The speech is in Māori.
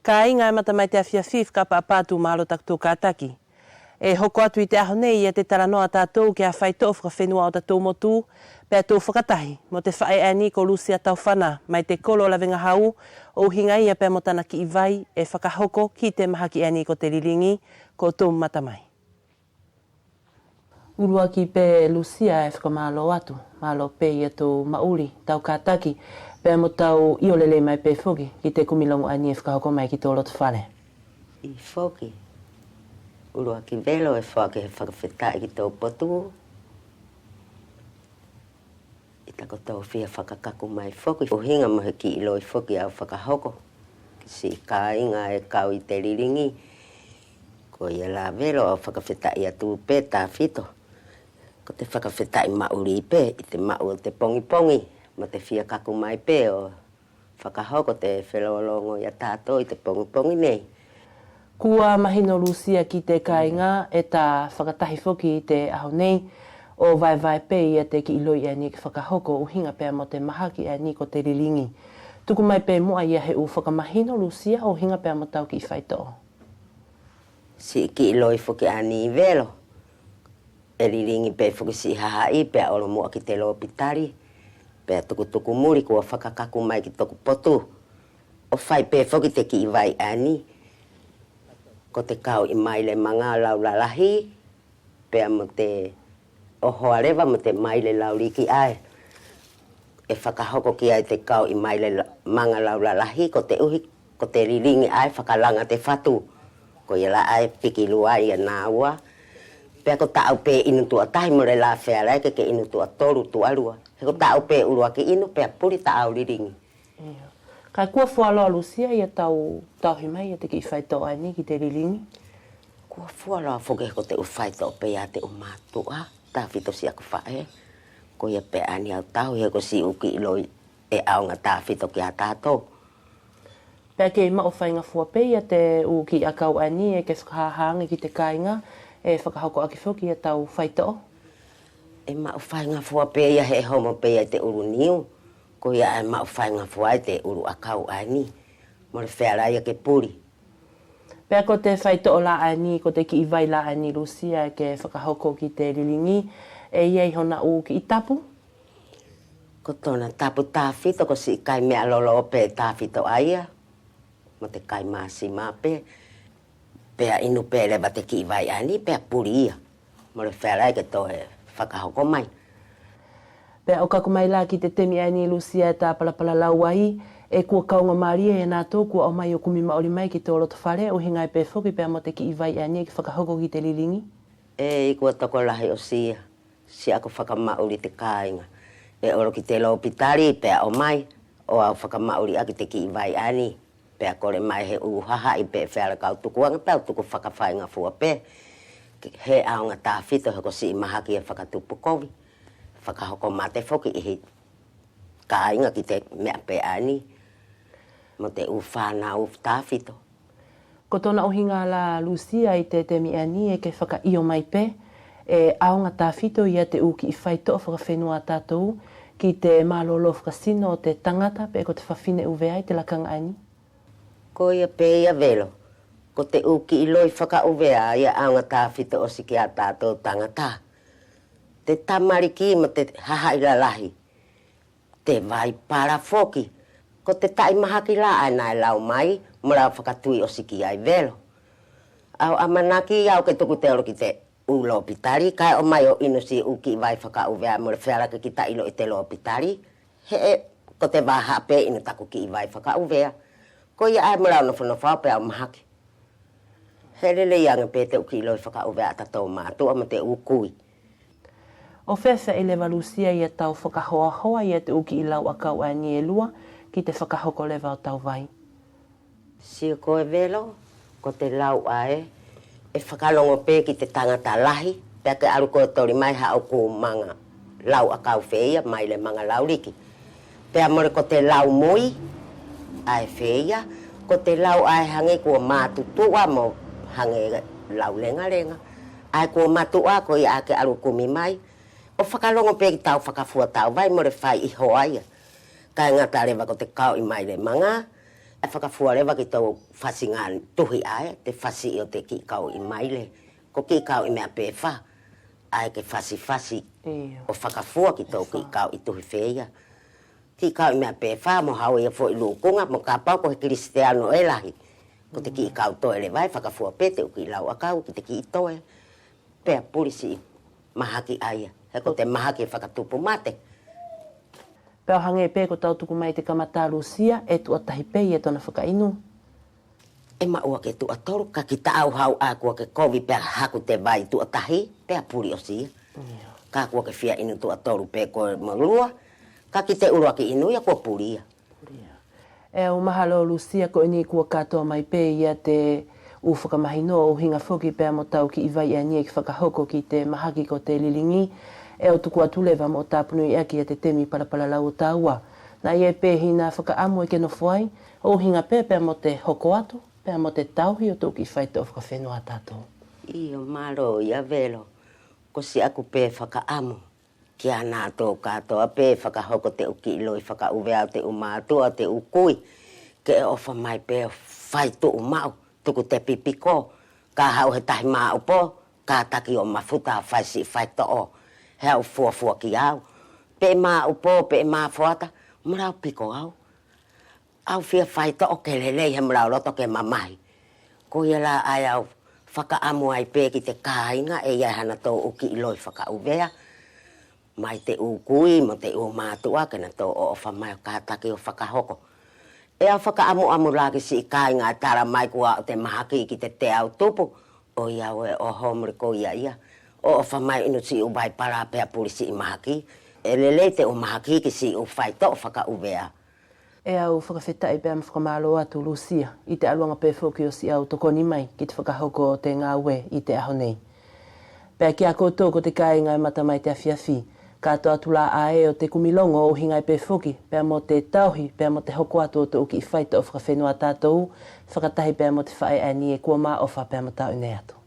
Ka inga e mata mai te awhia whif ka paapātu mahalo takutou kātaki. E hoko atu I te aho nei e te taranoa tātou ki a whai tō whakawhenua o tātou motu, pēr tō whakatahi mo te whae ani ko Lucia Tauwhana mai te kolo lawenga hau o hinga ia pēr motana ki I vai e whakahoko ki te mahaki ani ko te riringi ko tō matamai. Urua ki pē Lucia e whakamalo atu, malo pē ia tō mauri tau kātaki, pēr mo tau iolele mai pē whoki ki te kumilongo ani e whakahoko mai ki tō lotu whare. I whoki. Urua ki velo e whake he whakawhetai ki tau potu. I tako tau whia whakakaku mai whoki. O hinga mo he ki ilo I whoki au whakahoko. Ki si ka inga e kau I te riringi. Ko ia la velo au whakawhetai atu pē tā whito. Ko te whakawhetai mauri pē I te mau o te pongi pongi. Ma te whia kaku mai pē o whakahoko te whelolongo ia tātou I te pongi pongi nei. Kua mahino Lucia ki te kāinga e tā whakatahi whoki I te aho nei o vai pē ia te ki iloi ani ki whakahoko o hinga pēr mo te mahaki ani ko te riringi. Tuku mai pē mua ia he u whakamahino Lucia o hinga pēr mo tau ki I whaitoa. Si ki iloi whoki ani I velo. E riringi pē whoki si hahai pē olo mua ki te loo pitari. Pē tuku muri kua whakakaku mai ki toku potu. O whai pē whoki te ki I vai ani. Ko te kau I maile manga lau lalahi, pēr mo te ohoarewa mo te maile lau riki ai. E whakahoko ki ai te kau I maile manga lau lalahi, ko te uhi, ko te riringi ai, whakalanga te whatu. Ko ia la ai piki lua ia nāua. Pēr ko tāu pē inu tua tahi mo re la whea ke inu tua toru tua rua. He ko tāu pē urua ki inu, pēr puri tāu riringi. Kai kua whualoa Lucia ia tau himai ia te ki whaitoa ani ki te riringi? Kua whualoa whoke ko te uwhaitoa pe ia te umatua, tā whito si aku whae. Ko ia pe ani au tau he ko si uki iloi e aonga tā whito ki a tātou. Pea ke mao whainga fua pe ia te uki akau ani e ke whakahahanga ki te kāinga e whakahoko aki whoki ia tau whaitoa? E mao whainga fua pe ia he homo pe ia te uru niu. Ko ia e mau whainga fuai te uru akau ani. Mo le whea ia ke puri. Pea ko te whaitoa la ani, ko te ki I vai la ani Lucia ke whakahoko ki te riringi, e iei hona u ki I tapu? Ko tōna tapu tāwhito ko si kai mea lolo pe tāwhito aia. Mo te kai māsi mā pe. Pea inu pe lewa te ki I vai ani, pea puri ia. Mo le whea ke tō e whakahoko mai. Pea o kako mai la ki te temi ani Lucia e tā palapala lau ai, e kua kaunga Maria e nā tō kua o mai o kumi maori mai ki tō loto whare o hingai pē whoki pea mo te ki I vai ani e ki whakahoko ki te riringi? E I kua toko lahi o sia, si ako whakamauri te kāinga. E oro ki te loo pitari pea o mai, o au whakamauri a ki te ki I vai ani. Pea kore mai he uhaha I pē whera kau tukuanga pēu tuku whakawhainga fua pē. He aonga tā whito he ko si I mahaki e whakatupu kovi. Whakahoko mate whoki I he kāinga ki te mea pe ani. Mo te uwhāna tāwhito. Ko tōna ohinga la Lucia I te temi ani e ke whaka io mai pe, e aonga tāwhito ia te uki I whaitoa whakawhenua tātou ki te malolo whakasino o te tangata pe ko te whawhine uwe ai te lakanga ani. Ko ia pe ia velo. Ko te uki I loi whaka uwe ai ia aonga tāwhito o siki a tātou tangata. Te tamariki mo te hahai lahi. Te vai para whoki. Ko te tai mahaki la ana e lau mai, mo lau whakatui o siki ai velo. Au amanaki au ke tuku te oro ki te ulo pitari, kai o mai o inu si uki vai whaka uvea mo le whera ki ta ilo I te lo pitari. He ko te waha pe inu taku ki vai whaka uvea. Ko ia ai mo lau nofo pe au mahaki. He lele ianga pe te uki ilo I whaka uvea tatou mātua mo te ukui. O whewha e lewa Lucia ia tau whakahoa ia te uki I lau akau ani e lua ki te whakahoko lewa o tau vai. Si ko e velo, ko te lau ae, e whakalongo pē ki te tangata lahi, pēr ke aru ko tori mai hao ko manga lau akau whea, mai le manga lau riki. Pēr more ko te lau moi, ae whea, ko te lau ae hange kua mātutua mo hange lau lenga. Ae kua mātua ko I ake aru kumi mai, o whakalongo pe ki tau whakafua tau vai mo re whai I hoa ia. Kai ngata rewa ko te kau I mai le manga, e whakafuarewa ki tau whasinga tuhi ai, te whasi o te ki kau I maile. Ko ki kau I mea pewha, ai ke whasi o whakafua ki tau ki kau I tuhi whea. Ki kau I mea pewha, mo hau ia fo I lukunga, mo ka pau ko he Kristiano e lahi. Ko te ki kau toe le vai, whakafua pete o ki lau akau, ki te ki toe. Pea purisi mahaki aia, he ko te mahaki whakatupu mate. Pea hange pe ko tau tuku mai te kamata Lucia e tu atahi pe e tona whakainu. E maua ke tu atoru, ka ki taau hau a kua ke kovi pea haku te vai tu atahi, pea puri o sia. Ka kua ke fia inu tu atoru pe ko malua, ka ki te urua ki inu ia kua puria. E o mahalo Lucia ko ini kua katoa mai pe ia te u whakamahino o hinga whoki pea mo tau ki iwai e nie ki whakahoko ki te mahaki ko te lilingi. E o tuku atulewa mo tāpunu I aki e te temi parapala lau o tāua. Nā ie pē hina whakaamu e ke no whai, o hinga pē mo te hoko atu, pē mo te tauhi o tōki whaita o whakawhenua tātou. Io maro ia velo, ko si aku pē whakaamu. Ki ana tō katoa pē whakahoko te uki iloi whakauvea te umātua te ukui. Ke e ofa mai pē whaitu umau, tuku te pipiko. Ka hau he tahi mā upo, ka taki o mafuta whaisi whaita o. Hea fua ki au. Pe mā upo, pe mā fuata, mrau piko au. Au fia whaita o ke lelei he mrau roto ke mamahi. Ko ia la ai au whakaamu ai pe ki te kāinga e ia hana tō uki iloi whakauvea. Mai te ukui mo te umātua ke na tō o ofa mai o kātaki o whakahoko. E au whakaamu amu laki si I kāinga tara mai kua o te mahaki ki te au tupu. O ia oe o homri ko ia. O ofa mai inu si ubai para pea puri si I mahaki. E lelei te o mahaki ki si u whaita o whakauvea. E au whakawhetai pea mwhakamalo atu Lucia, I te aluanga pē whoki o si au tokoni mai ki te whakahoko o te ngā ue I te aho nei. Pea ki a koutou ko te kāinga e mata mai te awhiawhi, katoa atu la ae o te kumilongo o hingai pē whoki, pea mo te tauhi, pea mo te hoko atu o te uki I whaita o whakawhenua tātou, whakatahi pea mo te whae ani e kua mā ofa pea mo tau nei atu.